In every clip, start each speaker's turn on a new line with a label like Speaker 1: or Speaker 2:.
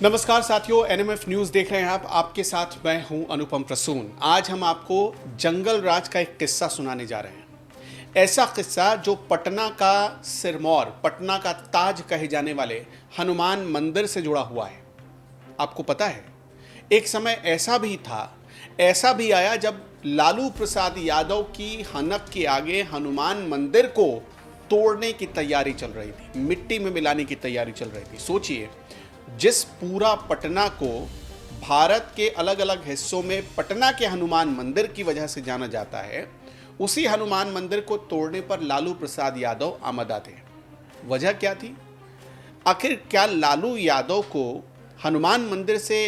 Speaker 1: नमस्कार साथियों, NMF news देख रहे हैं आप। आपके साथ मैं हूं अनुपम प्रसून। आज हम आपको जंगल राज का एक किस्सा सुनाने जा रहे हैं। ऐसा किस्सा जो पटना का सिरमौर, पटना का ताज कहे जाने वाले हनुमान मंदिर से जुड़ा हुआ है। आपको पता है, एक समय ऐसा भी आया जब लालू प्रसाद यादव की हनक के आगे हनुमान मंदिर को तोड़ने की तैयारी चल रही थी, मिट्टी में मिलाने की तैयारी चल रही थी। सोचिए, जिस पूरा पटना को भारत के अलग अलग हिस्सों में पटना के हनुमान मंदिर की वजह से जाना जाता है, उसी हनुमान मंदिर को तोड़ने पर लालू प्रसाद यादव आमदा थे। वजह क्या थी? आखिर क्या लालू यादव को हनुमान मंदिर से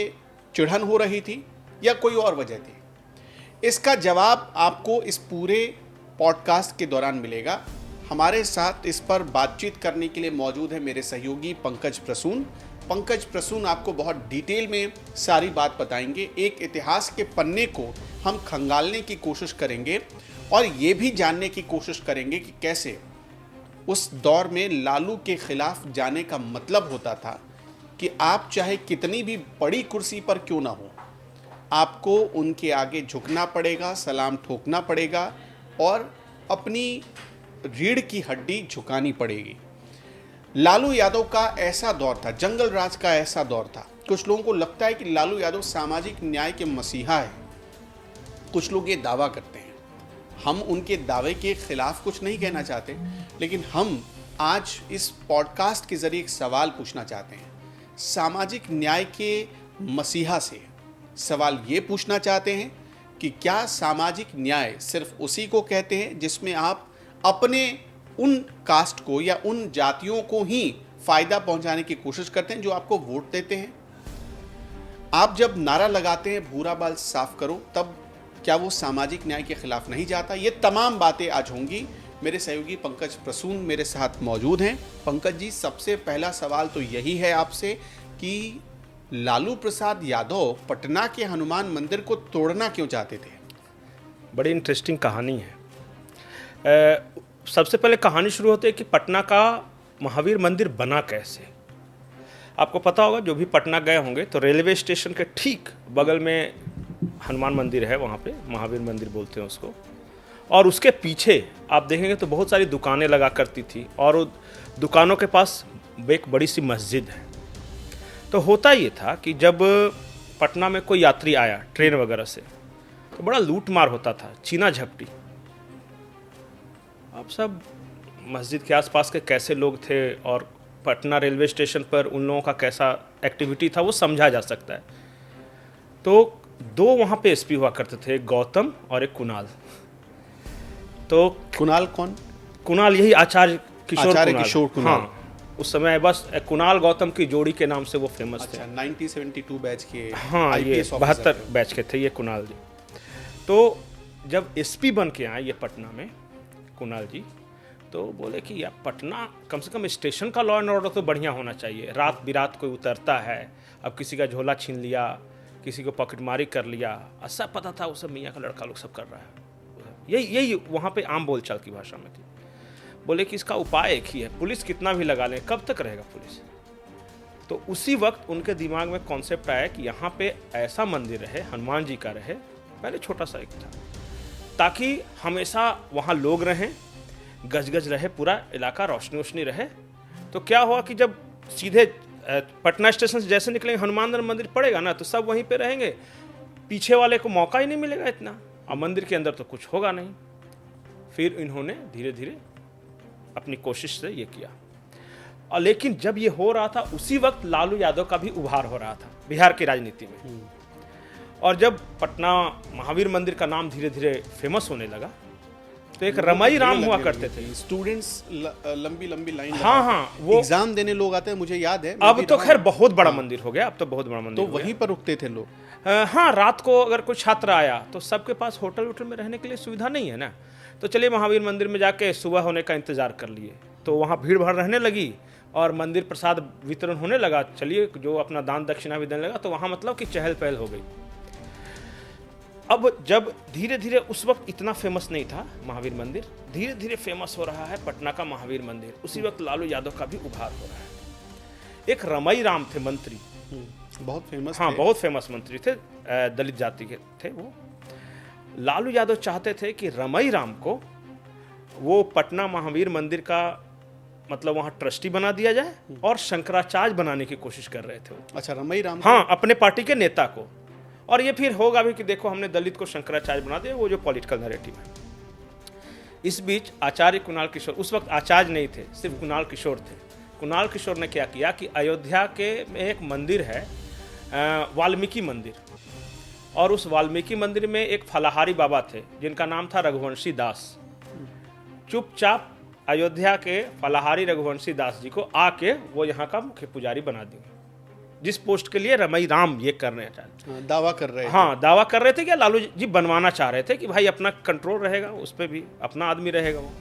Speaker 1: चिढ़न हो रही थी या कोई और वजह थी? इसका जवाब आपको इस पूरे पॉडकास्ट के दौरान मिलेगा। हमारे साथ इस पर बातचीत करने के लिए मौजूद है मेरे सहयोगी पंकज प्रसून। पंकज प्रसून आपको बहुत डिटेल में सारी बात बताएंगे। एक इतिहास के पन्ने को हम खंगालने की कोशिश करेंगे और ये भी जानने की कोशिश करेंगे कि कैसे उस दौर में लालू के खिलाफ जाने का मतलब होता था कि आप चाहे कितनी भी बड़ी कुर्सी पर क्यों ना हो, आपको उनके आगे झुकना पड़ेगा, सलाम ठोकना पड़ेगा और अपनी रीढ़ की हड्डी झुकानी पड़ेगी। लालू यादव का ऐसा दौर था, जंगल राज का ऐसा दौर था। कुछ लोगों को लगता है कि लालू यादव सामाजिक न्याय के मसीहा है। कुछ लोग ये दावा करते हैं। हम उनके दावे के खिलाफ कुछ नहीं कहना चाहते, लेकिन हम आज इस पॉडकास्ट के जरिए एक सवाल पूछना चाहते हैं सामाजिक न्याय के मसीहा से। सवाल ये पूछना चाहते हैं कि क्या सामाजिक न्याय सिर्फ उसी को कहते हैं जिसमें आप अपने उन कास्ट को या उन जातियों को ही फायदा पहुंचाने की कोशिश करते हैं जो आपको वोट देते हैं? आप जब नारा लगाते हैं भूरा बाल साफ करो, तब क्या वो सामाजिक न्याय के खिलाफ नहीं जाता? ये तमाम बातें आज होंगी। मेरे सहयोगी पंकज प्रसून मेरे साथ मौजूद हैं। पंकज जी, सबसे पहला सवाल तो यही है आपसे कि लालू प्रसाद यादव पटना के हनुमान मंदिर को तोड़ना क्यों चाहते थे?
Speaker 2: बड़ी इंटरेस्टिंग कहानी है। सबसे पहले कहानी शुरू होती है कि पटना का महावीर मंदिर बना कैसे। आपको पता होगा, जो भी पटना गए होंगे तो रेलवे स्टेशन के ठीक बगल में हनुमान मंदिर है, वहाँ पे महावीर मंदिर बोलते हैं उसको। और उसके पीछे आप देखेंगे तो बहुत सारी दुकानें लगा करती थी और दुकानों के पास एक बड़ी सी मस्जिद है। तो होता ये था कि जब पटना में कोई यात्री आया ट्रेन वगैरह से तो बड़ा लूट मार होता था, चीना झपटी। अब सब मस्जिद के आसपास के कैसे लोग थे और पटना रेलवे स्टेशन पर उन लोगों का कैसा एक्टिविटी था वो समझा जा सकता है। तो दो वहाँ पे एसपी हुआ करते थे, एक गौतम और एक कुणाल। तो
Speaker 1: कुणाल कौन?
Speaker 2: कुणाल यही आचार्य किशोर कुणाल।
Speaker 1: हाँ,
Speaker 2: उस समय बस कुणाल गौतम की जोड़ी के नाम से वो फेमस थे।
Speaker 1: 1972 बैच के।
Speaker 2: हाँ, ये 72 बैच के थे ये कुणाल जी। तो जब एसपी बन के आए ये पटना में कुणाल जी, तो बोले कि यार पटना कम से कम स्टेशन का लॉ एंड ऑर्डर तो बढ़िया होना चाहिए। रात बिरात कोई उतरता है, अब किसी का झोला छीन लिया, किसी को पॉकेटमारी कर लिया, ऐसा पता था वो सब मियाँ का लड़का लोग सब कर रहा है। यही वहाँ पे आम बोलचाल की भाषा में थी। बोले कि इसका उपाय एक ही है, पुलिस कितना भी लगा लें, कब तक रहेगा पुलिस? तो उसी वक्त उनके दिमाग में कॉन्सेप्ट आया कि यहाँ पे ऐसा मंदिर रहे, हनुमान जी का रहे, पहले छोटा सा एक था, ताकि हमेशा वहाँ लोग रहें, गजगज रहे, पूरा इलाका रोशनी वोशनी रहे। तो क्या हुआ कि जब सीधे पटना स्टेशन से जैसे निकलेंगे हनुमान मंदिर पड़ेगा ना, तो सब वहीं पे रहेंगे, पीछे वाले को मौका ही नहीं मिलेगा इतना, और मंदिर के अंदर तो कुछ होगा नहीं। फिर इन्होंने धीरे धीरे अपनी कोशिश से ये किया। और लेकिन जब ये हो रहा था उसी वक्त लालू यादव का भी उभार हो रहा था बिहार की राजनीति में। और जब पटना महावीर मंदिर का नाम धीरे धीरे फेमस होने लगा तो एक रमाई राम हुआ करते थे।
Speaker 1: स्टूडेंट्स लंबी लंबी लाइन,
Speaker 2: हाँ, वो
Speaker 1: एग्जाम देने लोग आते हैं, मुझे याद है।
Speaker 2: अब तो खैर बहुत बड़ा मंदिर हो गया, अब तो बहुत बड़ा मंदिर
Speaker 1: तो वहीं पर रुकते थे लोग।
Speaker 2: हाँ, रात को अगर कोई छात्र आया तो सबके पास होटल वोटल में रहने के लिए सुविधा नहीं है ना, तो चलिए महावीर मंदिर में जाके सुबह होने का इंतजार कर लिए। तो वहाँ भीड़ भाड़ रहने लगी और मंदिर प्रसाद वितरण होने लगा, चलिए जो अपना दान दक्षिणा भी देने लगा, तो वहाँ मतलब कि चहल पहल हो गई। अब जब धीरे धीरे, उस वक्त इतना फेमस नहीं था महावीर मंदिर, धीरे धीरे फेमस हो रहा है पटना का महावीर मंदिर, उसी वक्त लालू यादव का भी उभार हो रहा है। एक रमाई राम थे मंत्री,
Speaker 1: बहुत फेमस
Speaker 2: हाँ
Speaker 1: थे।
Speaker 2: बहुत फेमस मंत्री थे, दलित जाति के थे वो। लालू यादव चाहते थे कि रमई राम को वो पटना महावीर मंदिर का मतलब वहाँ ट्रस्टी बना दिया जाए और शंकराचार्य बनाने की कोशिश कर रहे थे वो।
Speaker 1: अच्छा, रमई राम।
Speaker 2: हाँ, अपने पार्टी के नेता को। और ये फिर होगा भी कि देखो हमने दलित को शंकराचार्य बना दिया, वो जो पॉलिटिकल नैरेटिव है। इस बीच आचार्य कुणाल किशोर, उस वक्त आचार्य नहीं थे, सिर्फ कुणाल किशोर थे। कुणाल किशोर ने क्या किया कि अयोध्या के में एक मंदिर है, वाल्मीकि मंदिर, और उस वाल्मीकि मंदिर में एक फलाहारी बाबा थे जिनका नाम था रघुवंशी दास। चुपचाप अयोध्या के फलाहारी रघुवंशी दास जी को आके वो यहाँ का मुख्य पुजारी बना दिए, जिस पोस्ट के लिए रमई राम ये करने चाहते,
Speaker 1: दावा कर रहे थे।
Speaker 2: हाँ दावा कर रहे थे कि लालू जी बनवाना चाह रहे थे कि भाई अपना कंट्रोल रहेगा, उस पर भी अपना आदमी रहेगा वो।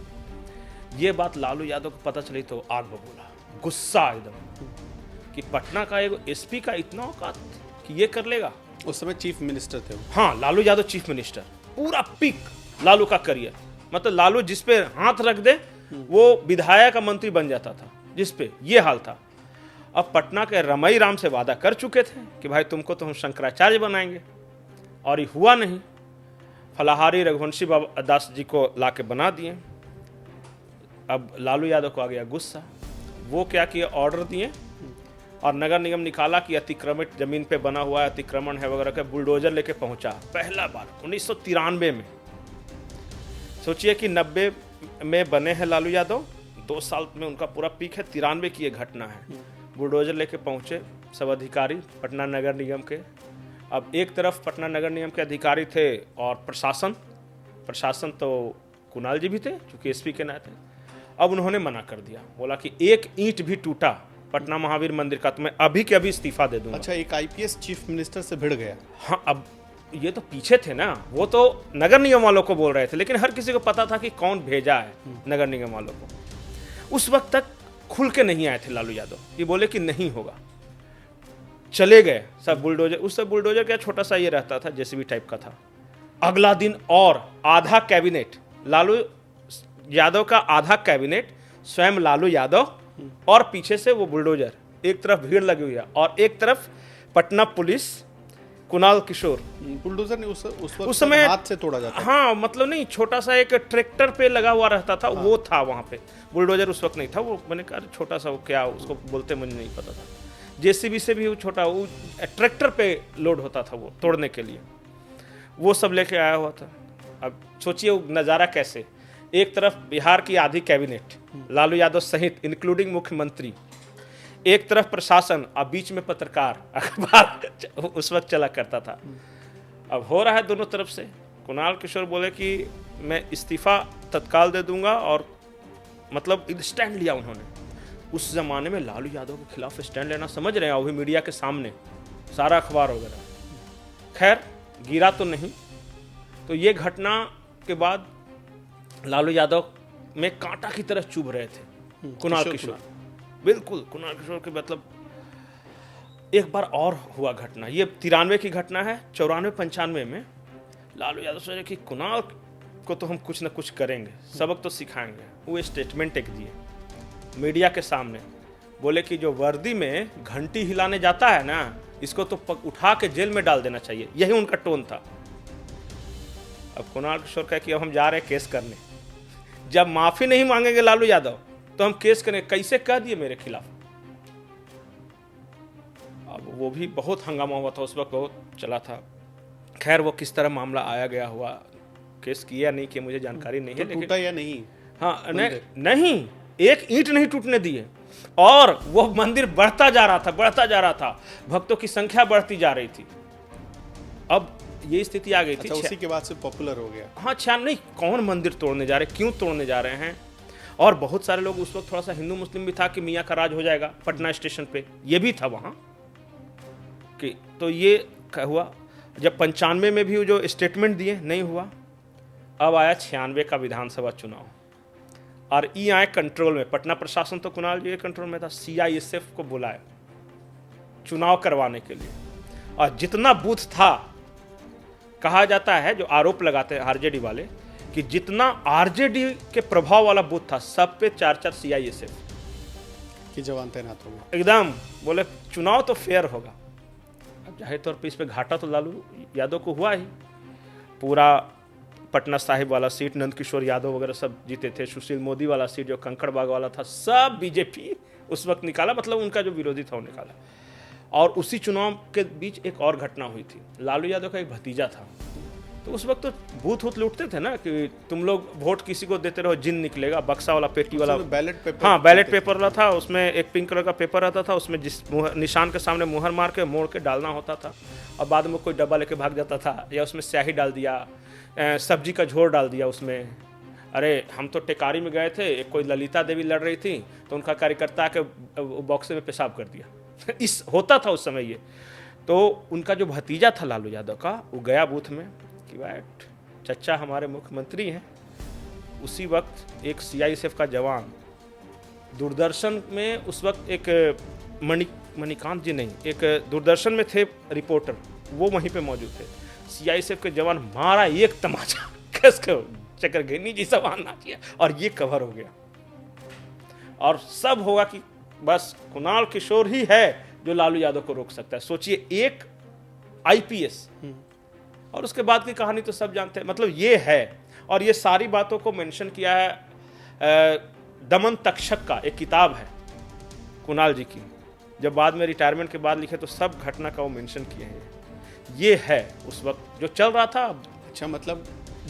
Speaker 2: ये बात लालू यादव को पता चली तो आग बबूला, गुस्सा एकदम कि पटना का एक एसपी का इतना औकात कि ये कर लेगा।
Speaker 1: उस समय चीफ मिनिस्टर थे वो।
Speaker 2: हाँ, लालू यादव चीफ मिनिस्टर, पूरा पीक लालू का करियर, मतलब लालू जिस पे हाथ रख दे वो विधायक का मंत्री बन जाता था, जिस पे ये हाल था। अब पटना के रमई राम से वादा कर चुके थे कि भाई तुमको तो हम शंकराचार्य बनाएंगे, और ये हुआ नहीं। फलाहारी रघुवंशी बाबा दास जी को लाके बना दिए। अब लालू यादव को आ गया गुस्सा, वो क्या किए, ऑर्डर दिए और नगर निगम निकाला कि अतिक्रमित जमीन पे बना हुआ है, अतिक्रमण है वगैरह के, बुलडोजर लेके पहुंचा पहला बार 1993 में। सोचिए कि 90 में बने हैं लालू यादव, 2 साल में उनका पूरा पीक है, 93 की ये घटना है। बुलडोजर लेके पहुंचे सब अधिकारी पटना नगर निगम के। अब एक तरफ पटना नगर निगम के अधिकारी थे और प्रशासन तो कुणाल जी भी थे क्योंकि एसपी के नाते। अब उन्होंने मना कर दिया, बोला कि एक ईंट भी टूटा पटना महावीर मंदिर का तो मैं अभी के अभी इस्तीफा दे दूंगा।
Speaker 1: अच्छा, एक आईपीएस चीफ मिनिस्टर से भिड़ गया।
Speaker 2: हाँ, अब ये तो पीछे थे ना, वो तो नगर निगम वालों को बोल रहे थे, लेकिन हर किसी को पता था कि कौन भेजा है नगर निगम वालों को। उस वक्त तक खुल के नहीं आए थे लालू यादव, ये बोले कि नहीं होगा, चले गए सब बुलडोजर। उस सब बुलडोजर क्या छोटा सा ये रहता था, जेसीबी टाइप का था। अगला दिन और आधा कैबिनेट लालू यादव का, आधा कैबिनेट स्वयं लालू यादव, और पीछे से वो बुलडोजर, एक तरफ भीड़ लगी हुई है और एक तरफ पटना पुलिस, कुणाल किशोर।
Speaker 1: बुलडोजर ने उस वक्त
Speaker 2: उस समय
Speaker 1: हाथ से तोड़ा जाता।
Speaker 2: हाँ, मतलब नहीं, छोटा सा एक ट्रैक्टर पे लगा हुआ रहता था। हाँ। वो था वहाँ पे, बुलडोजर उस वक्त नहीं था। वो मैंने कहा छोटा सा, वो क्या उसको बोलते मुझे नहीं पता था, जेसीबी से भी वो छोटा, वो ट्रैक्टर पे लोड होता था वो तोड़ने के लिए, वो सब लेके आया हुआ था। अब सोचिए वो नज़ारा कैसे, एक तरफ बिहार की आधी कैबिनेट लालू यादव सहित इंक्लूडिंग मुख्यमंत्री, एक तरफ प्रशासन और बीच में पत्रकार, अखबार उस वक्त चला करता था। अब हो रहा है दोनों तरफ से। कुणाल किशोर बोले कि मैं इस्तीफा तत्काल दे दूंगा, और मतलब स्टैंड लिया उन्होंने। उस जमाने में लालू यादव के खिलाफ स्टैंड लेना, समझ रहे हैं, अभी मीडिया के सामने सारा अखबार वगैरह। खैर गिरा तो नहीं। तो ये घटना के बाद लालू यादव में कांटा की तरह चुभ रहे थे कुणाल किशोर, बिल्कुल कुणाल किशोर के। मतलब एक बार और हुआ घटना, ये 93 की घटना है। 94-95 में लालू यादव सोचे कि कुणाल को तो हम कुछ ना कुछ करेंगे, सबक तो सिखाएंगे। वो स्टेटमेंट एक दिए मीडिया के सामने, बोले कि जो वर्दी में घंटी हिलाने जाता है ना, इसको तो उठा के जेल में डाल देना चाहिए। यही उनका टोन था। अब कुणाल किशोर कहे कि अब हम जा रहे हैं केस करने, जब माफी नहीं मांगेंगे लालू यादव तो हम केस करेंगे। कैसे कह दिए मेरे खिलाफ। अब वो भी बहुत हंगामा हुआ था उस वक्त, बहुत चला था। खैर वो किस तरह मामला आया गया हुआ, केस किया नहीं किया मुझे जानकारी नहीं है,
Speaker 1: लेकिन टूटा या नहीं?
Speaker 2: हाँ, नहीं, एक ईंट नहीं टूटने दिए, और वो मंदिर बढ़ता जा रहा था, भक्तों की संख्या बढ़ती जा रही थी। अब ये स्थिति आ गई थी।
Speaker 1: अच्छा, उसी के बाद से पॉपुलर हो गया।
Speaker 2: हाँ, नहीं, कौन मंदिर तोड़ने जा रहे, क्यों तोड़ने जा रहे हैं। और बहुत सारे लोग, उस वक्त थोड़ा सा हिंदू मुस्लिम भी था कि मियाँ का राज हो जाएगा पटना स्टेशन पे, ये भी था वहाँ कि। तो ये हुआ। जब 95 में भी जो स्टेटमेंट दिए नहीं हुआ, अब आया 96 का विधानसभा चुनाव, और ये आए कंट्रोल में। पटना प्रशासन तो कुणाल जी के कंट्रोल में था। CISF को बुलाया चुनाव करवाने के लिए, और जितना बूथ था, कहा जाता है जो आरोप लगाते हैं आरजेडी वाले कि जितना आरजेडी के प्रभाव वाला बूथ था, सब पे 4-4 CISF
Speaker 1: कि जवान तैनात हो गए।
Speaker 2: एकदम बोले चुनाव तो फेयर होगा। जाहिर तौर पे इस पे घाटा तो लालू यादव को हुआ ही। पूरा पटना साहिब वाला सीट नंद किशोर यादव वगैरह सब जीते थे, सुशील मोदी वाला सीट जो कंकड़बाग वाला था सब बीजेपी उस वक्त निकाला, मतलब उनका जो विरोधी था वो निकाला। और उसी चुनाव के बीच एक और घटना हुई थी, लालू यादव का एक भतीजा था, तो उस वक्त तो बूथ वूथ लूटते थे ना कि तुम लोग वोट किसी को देते रहो जिन निकलेगा, बक्सा वाला पेटी वाला
Speaker 1: बैलेट पेपर,
Speaker 2: हाँ बैलेट पेपर वाला था, उसमें एक पिंक कलर का पेपर रहता था, उसमें जिस निशान के सामने मुहर मार के मोड़ के डालना होता था, और बाद में कोई डब्बा लेके भाग जाता था, या उसमें स्याही डाल दिया, सब्जी का झोर डाल दिया उसमें। अरे हम तो टेकारी में गए थे, एक कोई ललिता देवी लड़ रही थी तो उनका कार्यकर्ता के बॉक्स में पेशाब कर दिया इस होता था उस समय ये। तो उनका जो भतीजा था लालू यादव का, वो गया बूथ में कि भाई चचा हमारे मुख्यमंत्री हैं। उसी वक्त एक CISF का जवान दूरदर्शन में, उस वक्त एक मणिकांत जी नहीं, एक दूरदर्शन में थे रिपोर्टर, वो वहीं पे मौजूद थे। CISF के जवान मारा एक तमाचा, कस के चक्रघेनी जी सब आना चाहिए, और ये कवर हो गया। और सब होगा कि बस कुणाल किशोर ही है जो लालू यादव को रोक सकता है। सोचिए, एक IPS, और उसके बाद की कहानी तो सब जानते हैं। मतलब ये है, और ये सारी बातों को मेंशन किया है दमन तक्षक का एक किताब है कुणाल जी की, जब बाद में रिटायरमेंट के बाद लिखे तो सब घटना का वो मेंशन किए हैं। ये है उस वक्त जो चल रहा था।
Speaker 1: अच्छा, मतलब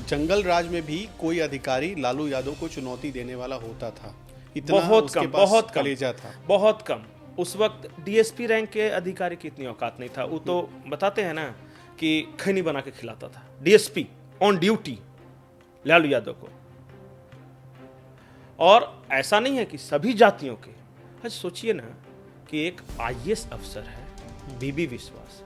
Speaker 1: जंगल राज में भी कोई अधिकारी लालू यादव को चुनौती देने वाला होता था? इतना
Speaker 2: बहुत कम, बहुत
Speaker 1: कलेजा था,
Speaker 2: बहुत कम। उस वक्त DSP रैंक के अधिकारी की इतनी औकात नहीं था। वो तो बताते हैं ना कि खैनी बना के खिलाता था DSP on duty Lalu Yadav को। और ऐसा नहीं है कि सभी जातियों के। अच्छा सोचिए ना कि एक IAS अफसर है बीबी विश्वास,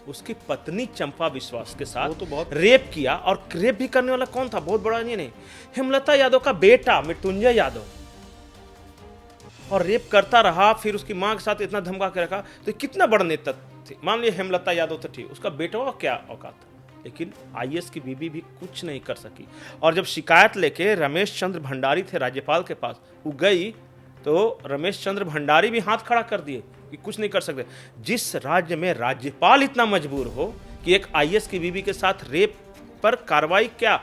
Speaker 2: उसकी पत्नी चंपा विश्वास के साथ
Speaker 1: तो बहुत
Speaker 2: रेप किया, और रेप भी करने वाला कौन था? बहुत बड़ा नहीं, हेमलता यादव का बेटा मृत्युंजय यादव, और रेप करता रहा। फिर उसकी मां के साथ इतना धमका के रखा, तो कितना बड़ा नेता थे। मान लिया हेमलता यादव तो ठीक, उसका बेटा का क्या औकात था? लेकिन IAS की बीबी भी कुछ नहीं कर सकी। और जब शिकायत लेके रमेश चंद्र भंडारी थे राज्यपाल के पास, वो गई तो रमेश चंद्र भंडारी भी हाथ खड़ा कर दिए कि कुछ नहीं कर सकते। जिस राज्य में राज्यपाल इतना मजबूर हो कि एक IAS की बीबी के साथ रेप पर कार्रवाई क्या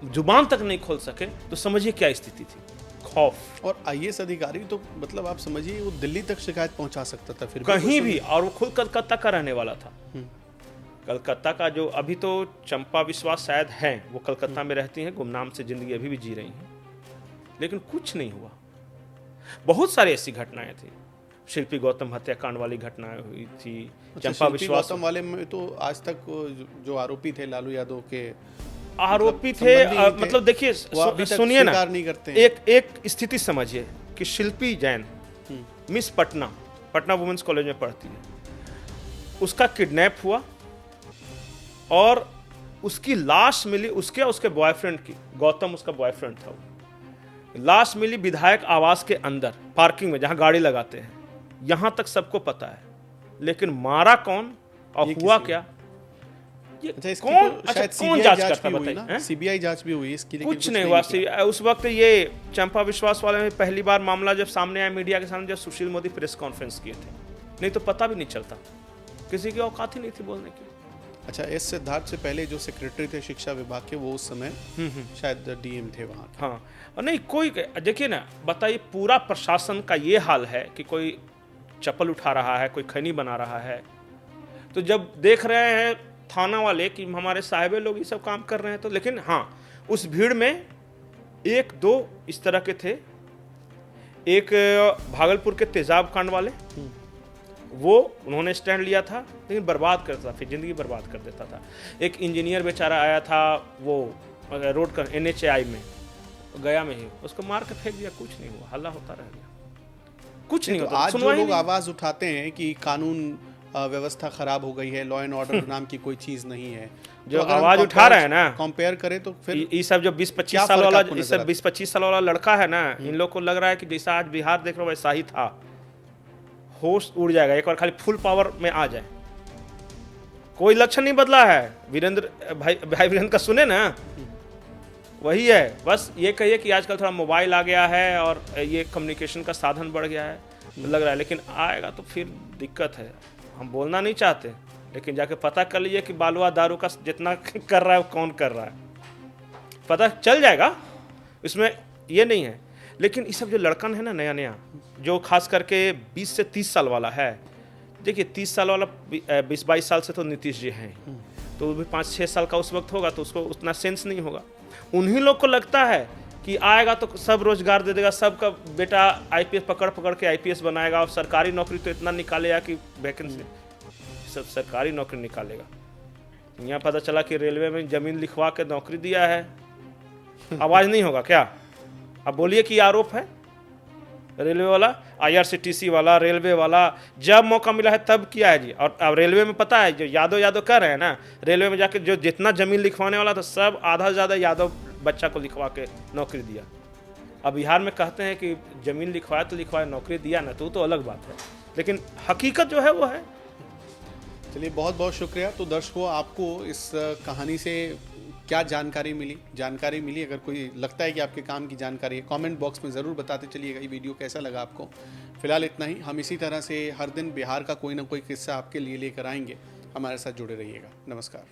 Speaker 2: जुबान तक नहीं खोल सके, तो समझिए क्या स्थिति थी। खौफ।
Speaker 1: और IAS अधिकारी तो मतलब आप समझिए वो दिल्ली तक शिकायत पहुंचा सकता था, फिर
Speaker 2: कहीं भी। और वो खुद कलकत्ता का रहने वाला था। कलकत्ता का जो अभी तो चंपा विश्वास शायद हैं, वो कलकत्ता में रहती हैं, गुमनाम से जिंदगी अभी भी जी रही हैं, लेकिन कुछ नहीं हुआ। बहुत सारी ऐसी घटनाएं थी। शिल्पी गौतम हत्याकांड वाली घटनाएं हुई थी। चंपा विश्वास
Speaker 1: गौतम वाले में तो आज तक जो आरोपी थे लालू यादव के,
Speaker 2: आरोपी थे, मतलब देखिए सुनिए ना,
Speaker 1: नहीं करते।
Speaker 2: एक स्थिति समझिए कि Shilpi Jain miss Patna women's college में पढ़ती है, उसका किडनैप हुआ और उसकी लाश मिली, उसके बॉयफ्रेंड की, गौतम उसका बॉयफ्रेंड था, लाश मिली विधायक आवास के अंदर पार्किंग में जहां गाड़ी लगाते हैं। यहां तक सबको पता है, लेकिन मारा कौन और हुआ क्या कौन जांच करता बताइए?
Speaker 1: CBI जांच भी हुई इसकी,
Speaker 2: कुछ नहीं हुआ। उस वक्त ये चंपा विश्वास वाले में पहली बार मामला जब सामने आया मीडिया के सामने, जब सुशील मोदी प्रेस कॉन्फ्रेंस किए थे, नहीं तो पता भी नहीं चलता, किसी की औकात ही नहीं थी बोलने की।
Speaker 1: अच्छा, एस सिद्धार्थ से पहले जो सेक्रेटरी थे शिक्षा विभाग के, वो उस समय शायद DM थे वहाँ।
Speaker 2: हाँ, और नहीं कोई, देखिए ना, बताइए पूरा प्रशासन का ये हाल है कि कोई चप्पल उठा रहा है, कोई खैनी बना रहा है, तो जब देख रहे हैं थाना वाले कि हमारे साहिबे लोग ये सब काम कर रहे हैं, तो लेकिन हाँ, उस भीड़ में एक दो इस तरह के थे। एक भागलपुर के तेजाब कांड वाले, वो उन्होंने स्टैंड लिया था, लेकिन बर्बाद करता था, फिर जिंदगी बर्बाद कर देता था। एक इंजीनियर बेचारा आया था, वो रोड का NHAI में, गया में ही, उसको मार के फेंक दिया, कुछ नहीं हुआ, हल्ला होता रह गया, कुछ नहीं होता।
Speaker 1: आज जो लोग आवाज उठाते हैं कि कानून व्यवस्था खराब हो गई है, लॉ एंड ऑर्डर नाम की कोई चीज नहीं है,
Speaker 2: जो आवाज उठा रहे हैं ना,
Speaker 1: कंपेयर करें तो फिर
Speaker 2: ये सब जो 20-25 साल वाला, ये सब 20-25 साल वाला लड़का है ना, इन लोग को लग रहा है कि जैसा आज बिहार देख रहे हो वैसा ही था, होश उड़ जाएगा एक बार खाली फुल पावर में आ जाए। कोई लक्षण नहीं बदला है। वीरेंद्र भाई वीरेंद्र का सुने ना, वही है। बस ये कहिए कि आजकल थोड़ा मोबाइल आ गया है और ये कम्युनिकेशन का साधन बढ़ गया है, लग रहा है, लेकिन आएगा तो फिर दिक्कत है। हम बोलना नहीं चाहते, लेकिन जाके पता कर लीजिए कि बालुआ दारू का जितना कर रहा है वो कौन कर रहा है, पता चल जाएगा, इसमें ये नहीं है। लेकिन ये सब जो लड़कन है ना नया नया, जो खास करके 20 से 30 साल वाला है, देखिए 30 साल वाला 20-22 साल से तो नीतीश जी हैं, तो वो भी 5-6 साल का उस वक्त होगा तो उसको उतना सेंस नहीं होगा। उन्हीं लोग को लगता है कि आएगा तो सब रोजगार दे देगा, सबका बेटा आईपीएस पकड़ पकड़ के आईपीएस बनाएगा, और सरकारी नौकरी तो इतना निकालेगा कि वैकेंसी सब सरकारी नौकरी निकालेगा। यहाँ पता चला कि रेलवे में ज़मीन लिखवा के नौकरी दिया है, आवाज़ नहीं होगा क्या? अब बोलिए कि आरोप है। रेलवे वाला, आईआरसीटीसी वाला, रेलवे वाला जब मौका मिला है तब किया है जी। और अब रेलवे में पता है जो यादव कह रहे हैं ना, रेलवे में जाके जो जितना ज़मीन लिखवाने वाला था सब आधा से ज़्यादा यादव बच्चा को लिखवा के नौकरी दिया। अब बिहार में कहते हैं कि ज़मीन लिखवाया तो लिखवाया, नौकरी दिया ना, तो अलग बात है, लेकिन हकीकत जो है वो है।
Speaker 1: चलिए, बहुत बहुत शुक्रिया। तो दर्शकों, आपको इस कहानी से क्या जानकारी मिली? अगर कोई लगता है कि आपके काम की जानकारी है, कमेंट बॉक्स में ज़रूर बताते चलिएगा। ये वीडियो कैसा लगा आपको? फिलहाल इतना ही। हम इसी तरह से हर दिन बिहार का कोई ना कोई किस्सा आपके लिए लेकर आएंगे। हमारे साथ जुड़े रहिएगा। नमस्कार।